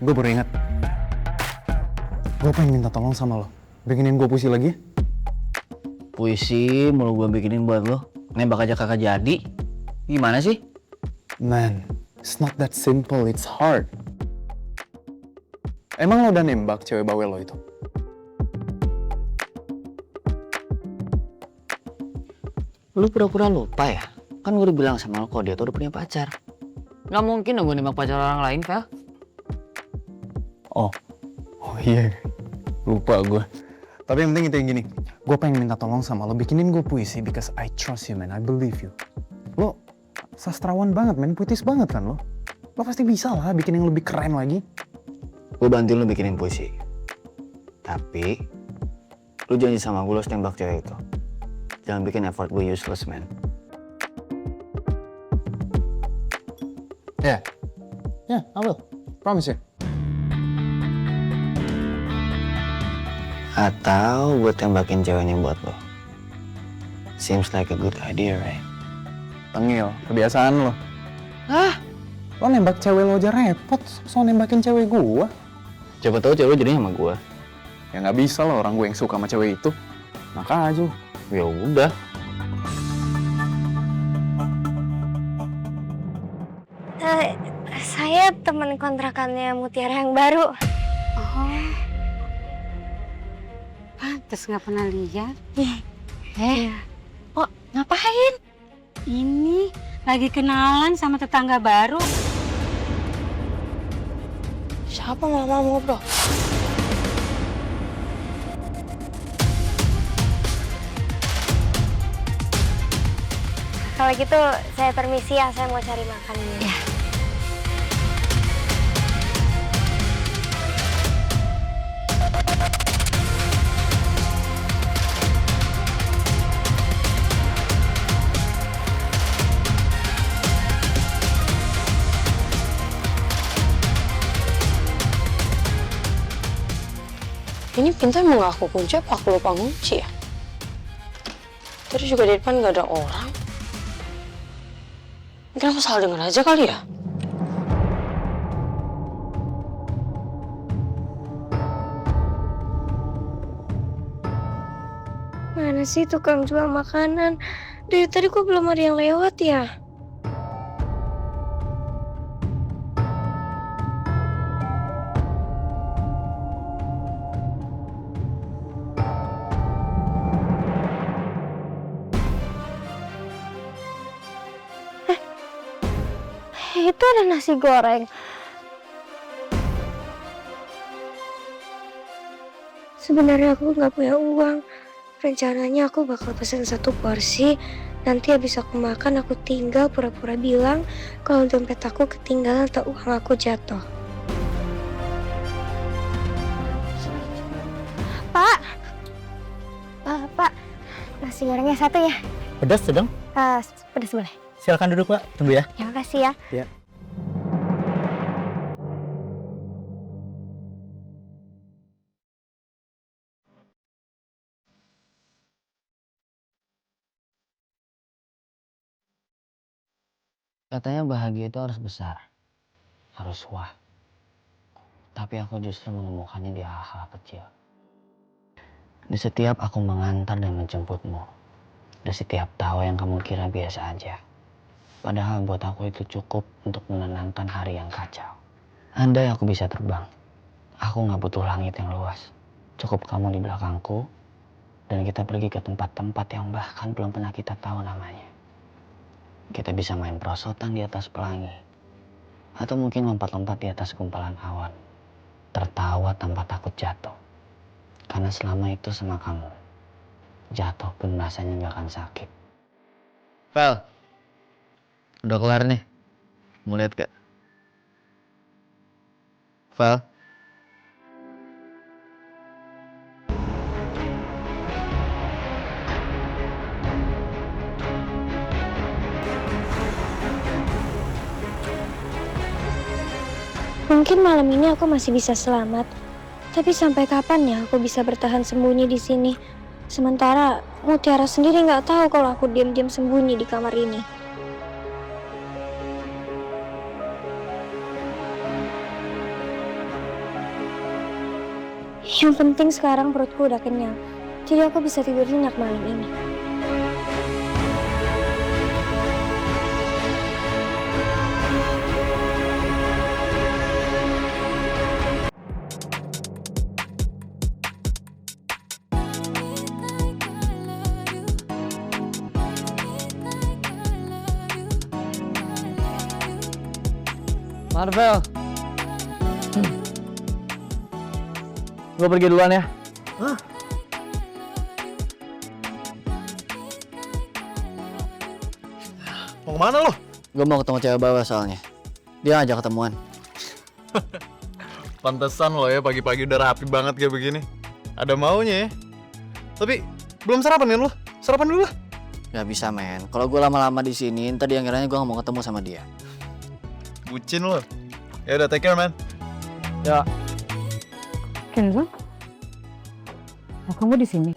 gue baru ingat. Gue pengen minta tolong sama lo. Bikinin gue puisi lagi. Puisi mau gue bikinin buat lo? Nembak aja kagak jadi. Gimana sih? Man, it's not that simple, it's hard. Emang lo udah nembak cewek bawel lo itu? Lu pura-pura lupa ya? Kan gue udah bilang sama lo kok dia tuh udah punya pacar. Gak mungkin dong gue nembak pacar orang lain, Vel. Oh iya, lupa gue. Tapi yang penting itu yang gini, gue pengen minta tolong sama lo bikinin gue puisi because I trust you man, I believe you. Lo sastrawan banget men, puitis banget kan lo. Lo pasti bisa lah bikin yang lebih keren lagi. Gue bantuin lu bikinin puisi. Tapi lu janji sama gue lo tembak cewek itu. Jangan bikin effort gue useless, man. Yeah, I will. Promise you. Atau gue tembakin cewek ini buat lo. Seems like a good idea, right? Tengil, kebiasaan lo. Hah? Lo nembak cewek lo aja repot, so nembakin cewek gue. Coba tahu cewek lo jadinya sama gue. Ya nggak bisa lah orang gue yang suka sama cewek itu. Maka aja. Ya udah. Saya teman kontrakannya Mutiara yang baru. Oh, pantes nggak pernah lihat. Oh, ngapain? Ini lagi kenalan sama tetangga baru. Siapa malam-malam ngobrol? Kalau gitu saya permisi ya, saya mau cari makan dulu. Ya. Ini pintu emang gak aku kunci apa aku lupa kunci ya? Tadi juga di depan gak ada orang. Mungkin aku salah denger aja kali ya? Mana sih tukang jual makanan? Dari tadi kok belum ada yang lewat ya? Itu ada nasi goreng. Sebenarnya aku nggak punya uang. Rencananya aku bakal pesen 1 porsi. Nanti habis aku makan, aku tinggal pura-pura bilang kalau dompet aku ketinggalan atau uang aku jatuh. Pak, Pak, nasi gorengnya 1 ya? Pedas sedang? Pedas boleh. Silakan duduk Pak, tunggu ya. Ya, makasih ya. Ya. Katanya bahagia itu harus besar. Harus wah. Tapi aku justru menemukannya di hal-hal kecil. Di setiap aku mengantar dan menjemputmu. Di setiap tawa yang kamu kira biasa aja. Padahal buat aku itu cukup untuk menenangkan hari yang kacau. Andai aku bisa terbang, aku gak butuh langit yang luas. Cukup kamu di belakangku, dan kita pergi ke tempat-tempat yang bahkan belum pernah kita tahu namanya. Kita bisa main perosotan di atas pelangi. Atau mungkin lompat-lompat di atas gumpalan awan. Tertawa tanpa takut jatuh. Karena selama itu sama kamu, jatuh pun rasanya gak akan sakit. Vel, udah kelar nih. Mau lihat gak? Vel? Mungkin malam ini aku masih bisa selamat. Tapi sampai kapan ya aku bisa bertahan sembunyi di sini? Sementara Mutiara sendiri nggak tahu kalau aku diam-diam sembunyi di kamar ini. Yang penting sekarang perutku udah kenyang. Jadi aku bisa tidur nyenyak malam ini. Marvel. Gue pergi duluan ya. Mau kemana lo? Gue mau ketemu cewek bawah soalnya. Dia ngajak ketemuan. Pantesan lo ya pagi-pagi udah rapi banget kayak begini. Ada maunya ya. Tapi belum sarapan kan lo? Sarapan dulu lah. Gak bisa men. Kalau gue lama-lama di sini, ntar dia ngiranya gue gak mau ketemu sama dia. Bucin lo. Ya udah take care man. Ya. Kenzo? Oh, kamu di sini?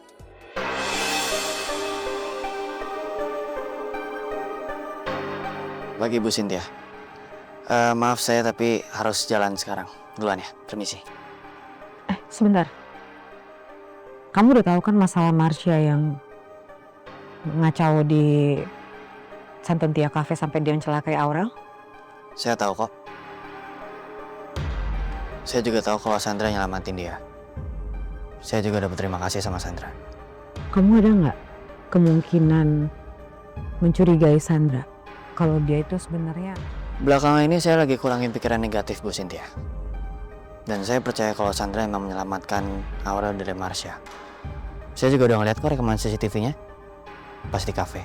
Pagi Bu Cynthia. Maaf saya tapi harus jalan sekarang. Duluan ya, permisi. Sebentar. Kamu udah tahu kan masalah Marsha yang ngacau di Santentia Cafe sampai dia mencelakai Aurel? Saya tahu kok. Saya juga tahu kalau Sandra nyelamatin dia. Saya juga udah berterima kasih sama Sandra. Kamu ada nggak kemungkinan mencurigai Sandra kalau dia itu sebenarnya? Belakangan ini saya lagi kurangin pikiran negatif Bu Cynthia. Dan saya percaya kalau Sandra emang menyelamatkan Aurel dari Marsha. Saya juga udah ngeliat kok rekaman CCTV-nya pas di kafe.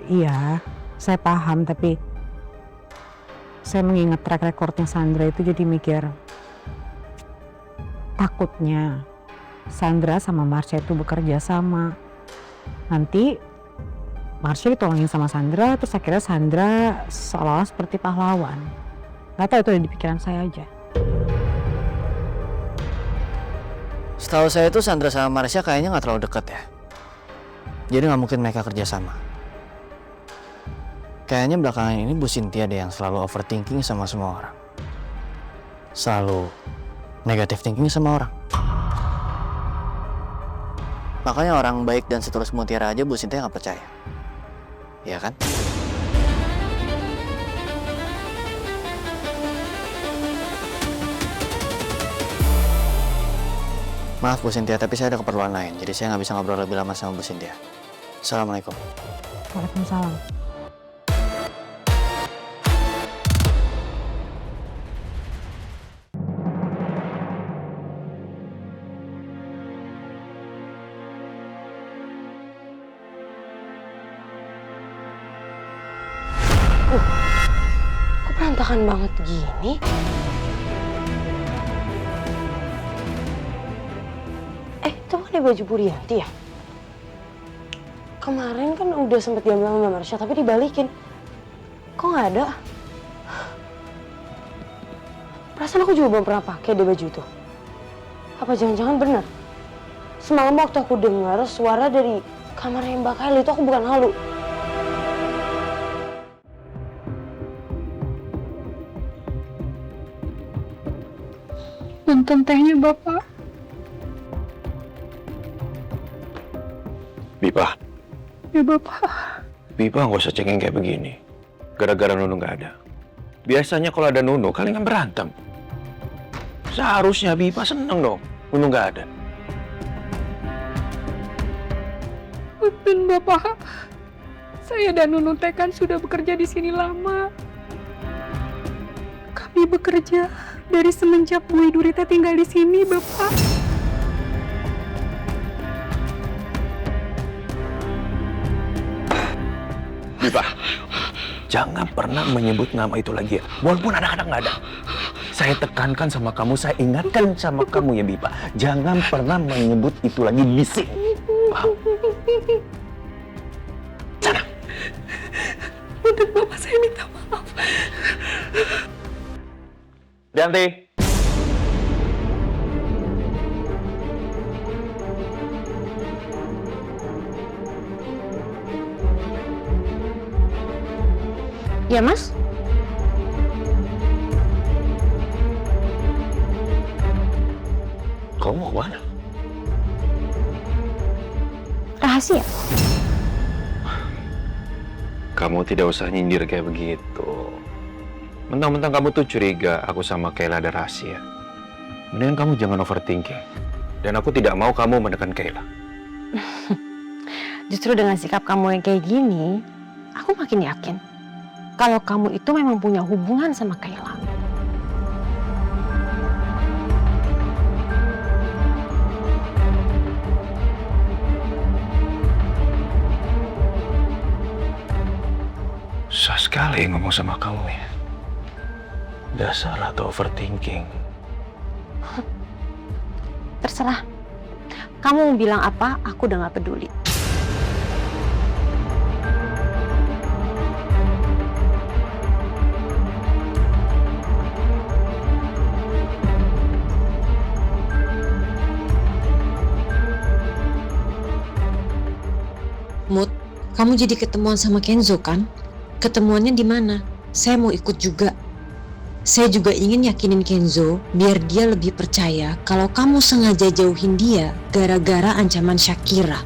Iya, saya paham tapi saya mengingat track recordnya Sandra itu jadi mikir takutnya Sandra sama Marsha itu bekerja sama. Nanti Marsha ditolongin sama Sandra, terus akhirnya Sandra seolah-olah seperti pahlawan. Gak tahu itu ada di pikiran saya aja. Setahu saya itu Sandra sama Marsha kayaknya nggak terlalu dekat ya. Jadi nggak mungkin mereka kerja sama. Kayaknya belakangan ini Bu Cynthia ada yang selalu overthinking sama semua orang. Selalu negative thinking sama orang. Makanya orang baik dan setulus mutiara aja Bu Cynthia nggak percaya. Iya kan? Maaf Bu Cynthia, tapi saya ada keperluan lain. Jadi saya nggak bisa ngobrol lebih lama sama Bu Cynthia. Assalamualaikum. Waalaikumsalam. Kok berantakan banget gini? Itu kan ada baju Burianti ya? Kemarin kan udah sempet diambil sama Marsha tapi dibalikin. Kok nggak ada? Perasaan aku juga belum pernah pakai deh baju itu. Apa jangan-jangan benar? Semalam waktu aku dengar suara dari kamarnya Mbak Kylie itu aku bukan halu. Nonton tehnya Bapak. Bipa, Ya Bapak. Bipa nggak usah cengeng kayak begini. Gara-gara Nunu nggak ada. Biasanya kalau ada Nunu, kalian kan berantem. Seharusnya Bipa seneng dong, Nunu nggak ada. Betul Bapak, saya dan Nunu Teh kan sudah bekerja di sini lama. Kami bekerja dari semenjak Bu Idurita tinggal di sini, Bapak. Bipa, jangan pernah menyebut nama itu lagi ya. Walaupun anak-anak nggak ada. Saya tekankan sama kamu, saya ingatkan sama kamu ya Bipa. Jangan pernah menyebut itu lagi di sini. Paham? Sana. Untuk Bapak saya minta maaf. Yanti. Ya Mas? Kamu mau kemana? Rahasia. Kamu tidak usah nyindir kayak begitu. Mentang-mentang kamu tuh curiga aku sama Kayla ada rahasia. Mendingan kamu jangan overthinking. Dan aku tidak mau kamu menekan Kayla. Justru dengan sikap kamu yang kayak gini, aku makin yakin kalau kamu itu memang punya hubungan sama Kayla. Susah sekali ngomong sama kamu ya. Dasar atau overthinking. Terserah. Kamu mau bilang apa, aku udah gak peduli. Mut, kamu jadi ketemuan sama Kenzo kan? Ketemuannya di mana? Saya mau ikut juga. Saya juga ingin yakinin Kenzo biar dia lebih percaya kalau kamu sengaja jauhin dia gara-gara ancaman Shakira.